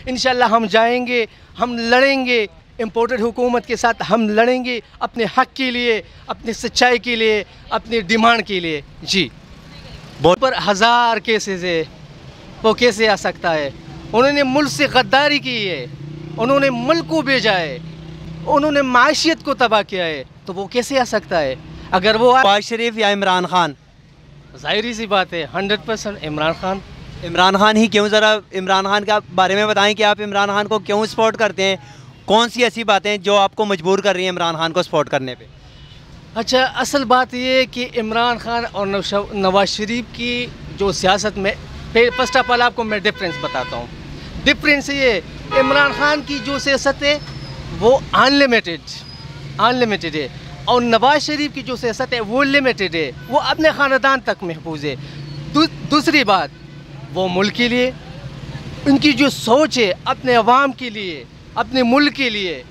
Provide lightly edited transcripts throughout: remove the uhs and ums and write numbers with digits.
इंशाल्लाह हम जाएंगे, हम लड़ेंगे, इम्पोर्टेड हुकूमत के साथ हम लड़ेंगे अपने हक़ के लिए, अपनी सच्चाई के लिए, अपनी डिमांड के लिए। जी, बहुत पर हज़ार केसेस है, वो कैसे आ सकता है? उन्होंने मुल्क से गद्दारी की है, उन्होंने मुल्क को भेजा है, उन्होंने माशियत को तबाह किया है, तो वो कैसे आ सकता है? अगर वो नवाज शरीफ या इमरान खान? ज़ाहिर सी बात है 100% इमरान खान। इमरान खान ही क्यों? ज़रा इमरान खान के बारे में बताएं कि आप इमरान खान को क्यों सपोर्ट करते हैं? कौन सी ऐसी बातें जो आपको मजबूर कर रही हैं इमरान खान को सपोर्ट करने पे? अच्छा, असल बात ये है कि इमरान खान और नवाज शरीफ की जो सियासत में, फर्स्ट ऑफ ऑल आपको मैं डिफरेंस बताता हूँ। डिफरेंस ये, इमरान खान की जो सियासत है वो अनलिमिटेड है, और नवाज शरीफ की जो सियासत है वो लिमिटेड है, वो अपने ख़ानदान तक महफूज है। दूसरी बात, वो मुल्क के लिए उनकी जो सोच है, अपने अवाम के लिए, अपने मुल्क के लिए।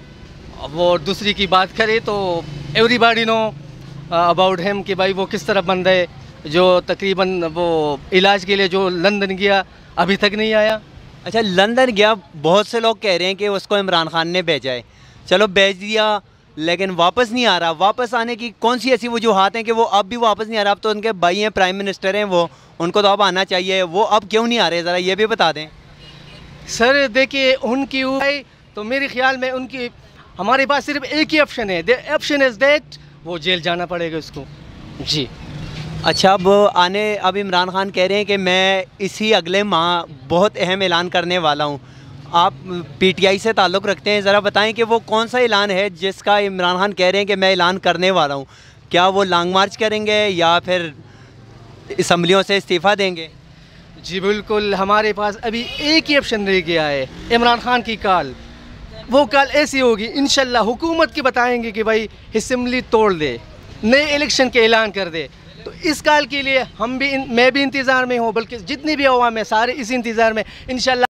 वो दूसरी की बात करें तो एवरीबॉडी नो अबाउट हिम कि भाई वो किस तरह बंदा है, जो तकरीबन वो इलाज के लिए जो लंदन गया अभी तक नहीं आया। अच्छा, लंदन गया, बहुत से लोग कह रहे हैं कि उसको इमरान खान ने भेजा है। चलो भेज दिया, लेकिन वापस नहीं आ रहा। वापस आने की कौन सी ऐसी वजूहात हैं कि वो अब भी वापस नहीं आ रहा? अब तो उनके भाई हैं, प्राइम मिनिस्टर हैं, वो उनको तो अब आना चाहिए, वो अब क्यों नहीं आ रहे? ज़रा ये भी बता दें। सर देखिए, उनकी तो मेरे ख्याल में उनकी, हमारे पास सिर्फ एक ही ऑप्शन है, ऑप्शन इज़ दैट वो जेल जाना पड़ेगा उसको। जी। अच्छा, अब इमरान खान कह रहे हैं कि मैं इसी अगले माह बहुत अहम ऐलान करने वाला हूँ। आप पीटीआई से ताल्लुक़ रखते हैं, ज़रा बताएं कि वो कौन सा ऐलान है जिसका इमरान खान कह रहे हैं कि मैं ऐलान करने वाला हूँ? क्या वो लॉन्ग मार्च करेंगे या फिर असम्बलियों से इस्तीफ़ा देंगे? जी बिल्कुल, हमारे पास अभी एक ही ऑप्शन रह गया है, इमरान खान की कॉल। वो कॉल ऐसी होगी, इंशाल्लाह हुकूमत के बताएंगे कि भाई असेंबली तोड़ दे, नए इलेक्शन के ऐलान कर दे। तो इस कॉल के लिए मैं भी इंतज़ार में हूँ, बल्कि जितनी भी अवाम है सारे इस इंतज़ार में। इंशाल्लाह